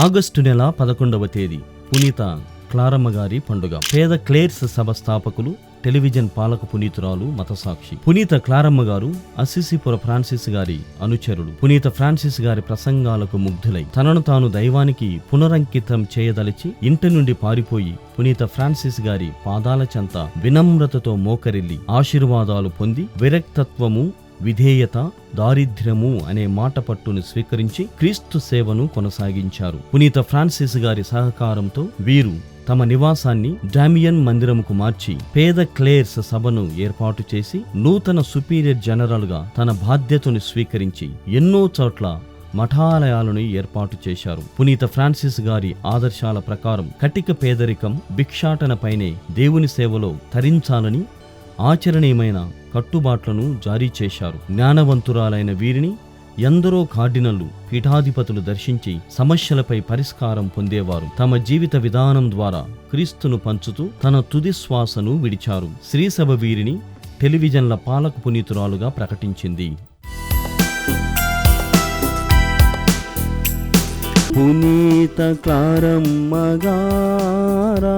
August నెల 11వ తేదీ పునీత క్లారమ్మ గారి పండుగ. పేద క్లేర్స్ సభ స్థాపకులు, టెలివిజన్ పాలక పునీతురాలు, మతసాక్షి. పునీత క్లారమ్మ గారు అసిసిపుర ఫ్రాన్సిస్ గారి అనుచరుడు. పునీత ఫ్రాన్సిస్ గారి ప్రసంగాలకు ముగ్ధులై తనను తాను దైవానికి పునరంకితం చేయదలిచి ఇంటి నుండి పారిపోయి పునీత ఫ్రాన్సిస్ గారి పాదాల చెంత వినమ్రతతో మోకరిల్లి ఆశీర్వాదాలు పొంది విరక్తత్వము, విధేయత, దారిద్ర్యము అనే మాట పట్టును స్వీకరించి క్రీస్తు సేవను కొనసాగించారు. పునీత ఫ్రాన్సిస్ గారి సహకారంతో వీరు తమ నివాసాన్ని డామియన్ మందిరముకు మార్చి పేద క్లేర్స్ సభను ఏర్పాటు చేసి నూతన సుపీరియర్ జనరల్ గా తన బాధ్యతను స్వీకరించి ఎన్నో చోట్ల మఠాలయాలను ఏర్పాటు చేశారు. పునీత ఫ్రాన్సిస్ గారి ఆదర్శాల ప్రకారం కటిక పేదరికం, భిక్షాటనపైనే దేవుని సేవలో తరించాలని ఆచరణీయమైన కట్టుబాట్లను జారీ చేశారు. జ్ఞానవంతురాలైన వీరిని ఎందరో కార్డినళ్లు, పీఠాధిపతులు దర్శించి సమస్యలపై పరిష్కారం పొందేవారు. తమ జీవిత విధానం ద్వారా క్రీస్తును పంచుతూ తన తుది శ్వాసను విడిచారు. శ్రీసభ వీరిని టెలివిజన్ల పాలక పునీతురాలుగా ప్రకటించింది. పునీత క్లారమ్మ గారా